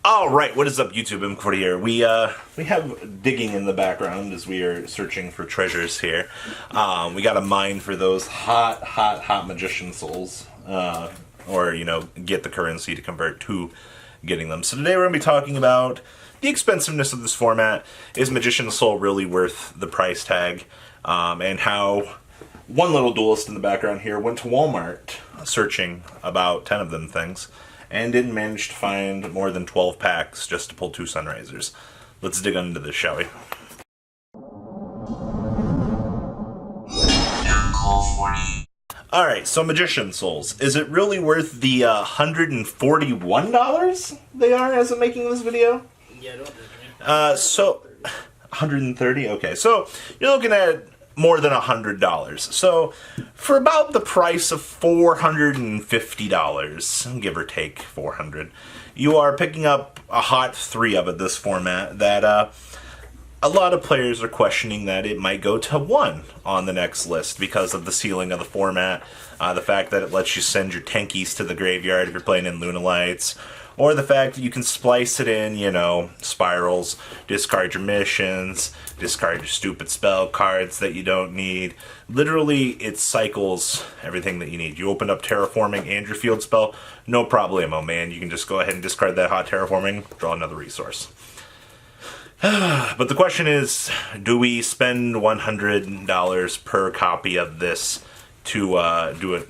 All right, what is up, YouTube? M40 here. We have digging in the background as we are searching for treasures here. We got a mine for those hot magician souls, or get the currency to convert to getting them. So today we're gonna be talking about the expensiveness of this format. Is Magician Soul really worth the price tag? And how one little duelist in the background here went to Walmart searching about 10 of them things and didn't manage to find more than 12 packs just to pull 2 Sunrisers. Let's dig into this, shall we? Alright, so Magician Souls. Is it really worth the $141 they are as of making this video? Yeah, don't do it. So, 130? Okay, so you're looking at more than $100. So, for about the price of $450, give or take 400, you are picking up a hot 3 of it, this format, that a lot of players are questioning that it might go to 1 on the next list because of the ceiling of the format, the fact that it lets you send your tankies to the graveyard if you're playing in Lunalights, or the fact that you can splice it in, spirals, discard your missions, discard your stupid spell cards that you don't need. Literally, it cycles everything that you need. You opened up Terraforming and your field spell, no problemo, man. You can just go ahead and discard that hot Terraforming, draw another resource. But the question is, do we spend $100 per copy of this to do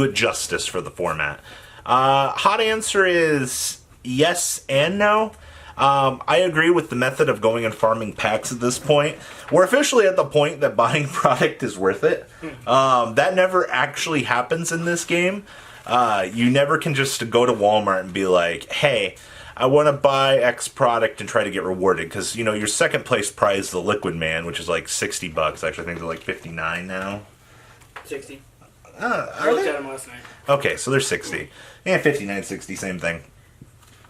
it justice for the format? Hot answer is yes and no. I agree with the method of going and farming packs at this point. We're officially at the point that buying product is worth it. That never actually happens in this game. You never can just go to Walmart and be like, hey, I want to buy X product and try to get rewarded. Because, your second place prize, the Liquid Man, which is like $60. Actually, I think they're like 59 now. 60. I looked at them last night. Okay, so they're 60. Yeah, 59, 60, same thing.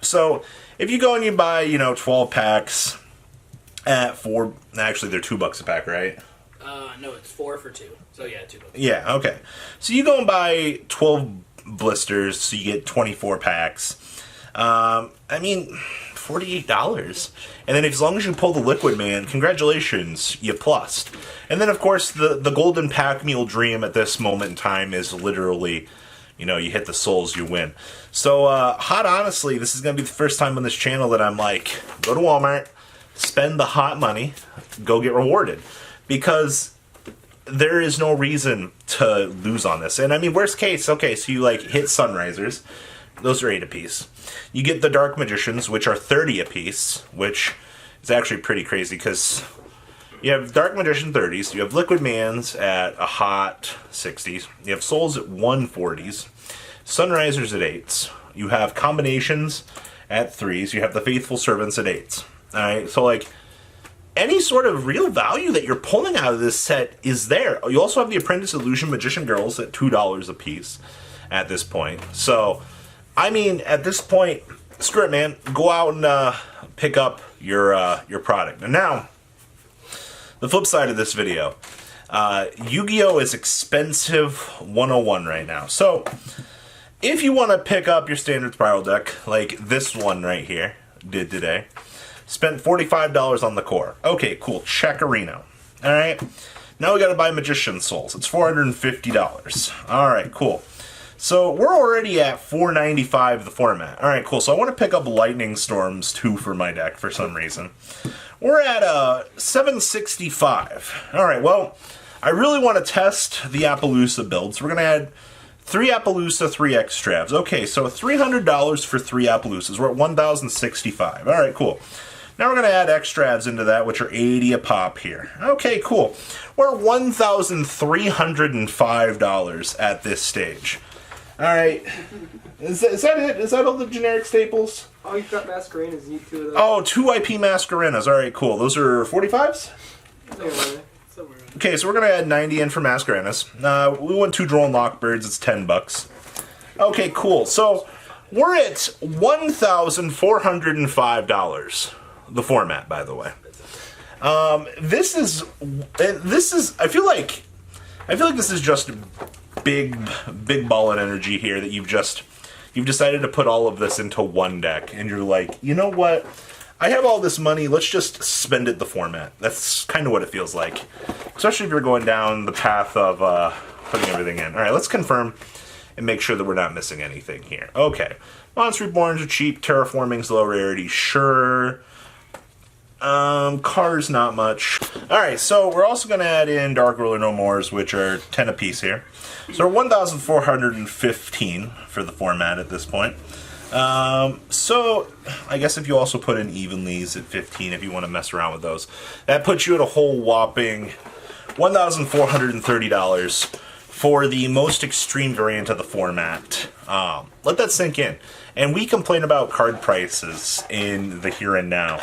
So, if you go and you buy, 12 packs at actually they're $2 a pack, right? No, it's 4 for 2. So yeah, $2. Yeah, okay. So you go and buy 12 blisters, so you get 24 packs. $48. And then as long as you pull the Liquid Man, congratulations, you plussed. And then, of course, the Golden Pack Mule dream at this moment in time is literally, you hit the souls, you win. So, hot honestly, this is going to be the first time on this channel that I'm like, go to Walmart, spend the hot money, go get rewarded. Because there is no reason to lose on this. And worst case, okay, so you hit Sunrisers. Those are 8 apiece. You get the Dark Magicians, which are 30 apiece, which is actually pretty crazy because you have Dark Magician 30s, you have Liquid Mans at a hot 60s, you have Souls at 140s, Sunrisers at 8s, you have Combinations at 3s, you have the Faithful Servants at 8s. Alright, so any sort of real value that you're pulling out of this set is there. You also have the Apprentice Illusion Magician Girls at $2 a piece at this point. So, at this point, screw it, man. Go out and pick up your product. And now, the flip side of this video. Yu-Gi-Oh! Is expensive 101 right now. So, if you want to pick up your standard spiral deck, like this one right here did today, spent $45 on the core. Okay, cool. Check-a-reno. Alright? Now we gotta buy Magician Souls. It's $450. Alright, cool. So, we're already at $495 the format. Alright, cool. So, I want to pick up Lightning Storms 2 for my deck for some reason. We're at $765. Alright, well, I really want to test the Appaloosa build. So, we're going to add 3 Appaloosa, 3 Extravs. Okay, so $300 for 3 Appaloosas. We're at $1,065. Alright, cool. Now we're going to add Extravs into that, which are 80 a pop here. Okay, cool. We're at $1,305 at this stage. Alright. Is that it? Is that all the generic staples? Oh, you've got Mascarenas. You need 2 of those. Oh, 2 IP Mascarenas. Alright, cool. Those are 45s? Somewhere. Okay, so we're going to add 90 in for Mascarenas. We want 2 Drone Lockbirds. It's $10. Okay, cool. So, we're at $1,405. The format, by the way. This is, I feel like this is just big ball of energy here that you've you've decided to put all of this into one deck, and you're like, you know what? I have all this money, let's just spend it the format. That's kind of what it feels like. Especially if you're going down the path of putting everything in. Alright, let's confirm and make sure that we're not missing anything here. Okay. Monster Reborns are cheap, Terraforming's low rarity, sure. Cars, not much. Alright, so we're also going to add in Dark Ruler No Mores, which are 10 apiece here. So we're 1,415 for the format at this point. So I guess if you also put in Evenlies at 15, if you want to mess around with those, that puts you at a whole whopping $1,430 for the most extreme variant of the format. Let that sink in. And we complain about card prices in the here and now.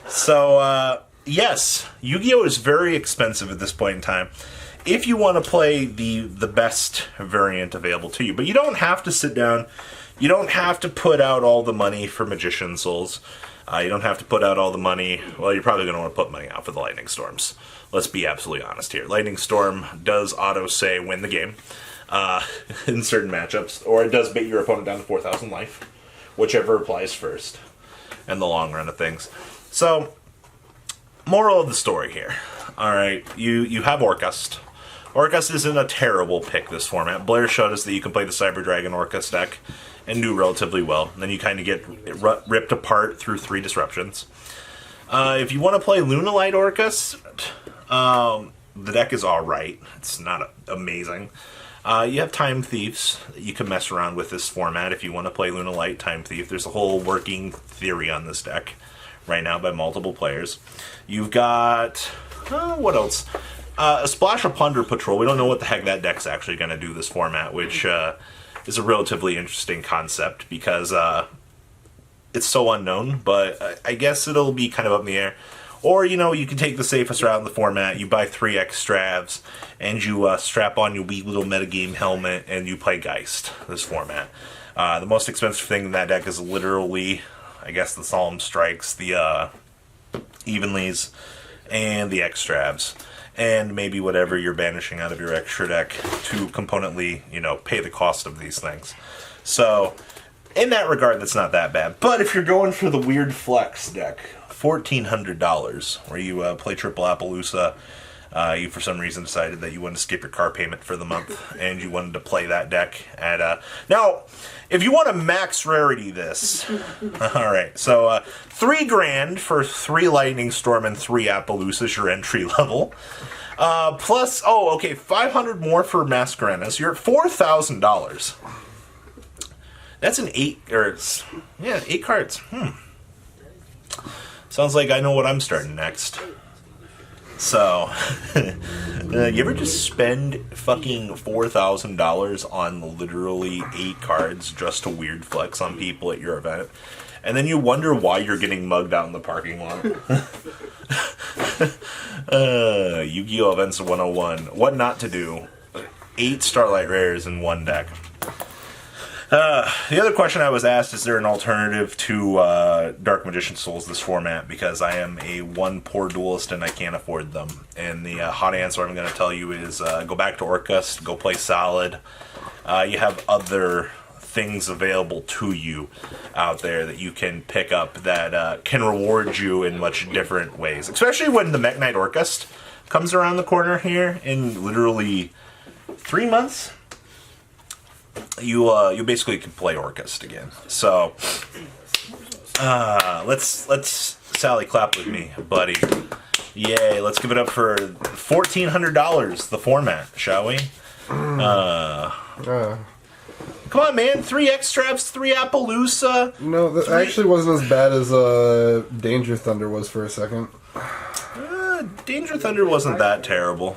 So, yes, Yu-Gi-Oh! Is very expensive at this point in time if you want to play the best variant available to you. But you don't have to sit down. You don't have to put out all the money for Magician Souls. You don't have to put out all the money. Well, you're probably going to want to put money out for the Lightning Storms. Let's be absolutely honest here. Lightning Storm does auto-say win the game in certain matchups, or it does bait your opponent down to 4,000 life, whichever applies first in the long run of things. So, moral of the story here. Alright, you have Orcust. Orcust isn't a terrible pick this format. Blair showed us that you can play the Cyber Dragon Orcust deck and do relatively well. And then you kind of get ripped apart through 3 disruptions. If you want to play Lunalight Orcust, the deck is alright. It's not amazing. You have Time Thieves that you can mess around with this format if you want to play Lunalight Time Thief. There's a whole working theory on this deck right now by multiple players. You've got... what else? A Splash of Plunder Patrol. We don't know what the heck that deck's actually going to do this format, which is a relatively interesting concept because it's so unknown, but I guess it'll be kind of up in the air. Or, you know, you can take the safest route in the format. You buy 3 Extravs, and you strap on your wee little metagame helmet, and you play Geist, this format. The most expensive thing in that deck is literally, I guess, the Solemn Strikes, the Evenlies, and the Extravs. And maybe whatever you're banishing out of your extra deck to componently, you know, pay the cost of these things. So, in that regard, that's not that bad. But if you're going for the weird flex deck, $1,400, where you play Triple Appaloosa, you for some reason decided that you wanted to skip your car payment for the month, and you wanted to play that deck at... Now, if you want to max rarity this... Alright, so $3,000 for 3 Lightning Storm and 3 Appaloosas, your entry level. Plus, oh, okay, $500 more for Mascarenas. You're at $4,000. That's an 8, or... Yeah, 8 cards. Sounds like I know what I'm starting next. So, you ever just spend fucking $4,000 on literally 8 cards just to weird flex on people at your event? And then you wonder why you're getting mugged out in the parking lot? Yu-Gi-Oh! Events 101. What not to do. 8 Starlight Rares in one deck. The other question I was asked, is there an alternative to Dark Magician Souls this format? Because I am a one poor duelist and I can't afford them. And the hot answer I'm going to tell you is go back to Orcust, go play Solid. You have other things available to you out there that you can pick up that can reward you in much different ways. Especially when the Mech Knight Orcust comes around the corner here in literally 3 months. You basically can play Orcust again. So let's Sally clap with me, buddy. Yay! Let's give it up for $1,400. The format, shall we? Come on, man! 3 Extravs, 3 Appaloosa. No, that actually wasn't as bad as Danger Thunder was for a second. Danger Thunder wasn't that terrible.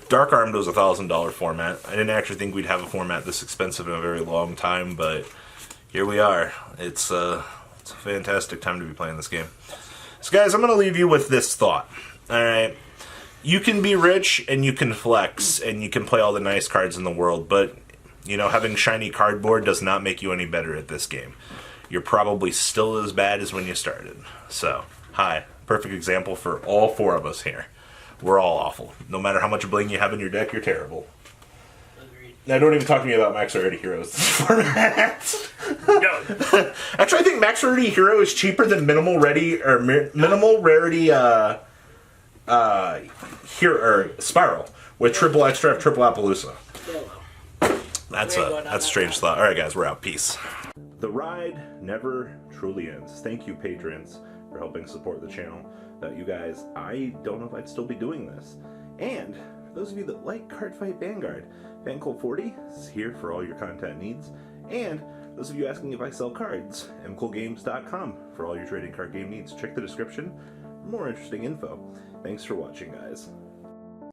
Dark Armed was a $1,000 format. I didn't actually think we'd have a format this expensive in a very long time, but here we are. It's a fantastic time to be playing this game. So guys, I'm going to leave you with this thought. Alright, you can be rich and you can flex and you can play all the nice cards in the world, but you know, having shiny cardboard does not make you any better at this game. You're probably still as bad as when you started. So, hi. Perfect example for all 4 of us here. We're all awful. No matter how much bling you have in your deck, you're terrible. Agreed. Now, don't even talk to me about Max Rarity Heroes format. No. Actually, I think Max Rarity Hero is cheaper than Minimal Rarity here or Spiral with triple extra, triple Appaloosa. Yellow. That's We ain't going a down that's a that strange path. thought. All right, guys, we're out. Peace. The ride never truly ends. Thank you, patrons, for helping support the channel. Without you guys, I don't know if I'd still be doing this. And for those of you that like Cardfight Vanguard, FanColt40 is here for all your content needs. And those of you asking if I sell cards, mcoolgames.com for all your trading card game needs. Check the description for more interesting info. Thanks for watching, guys.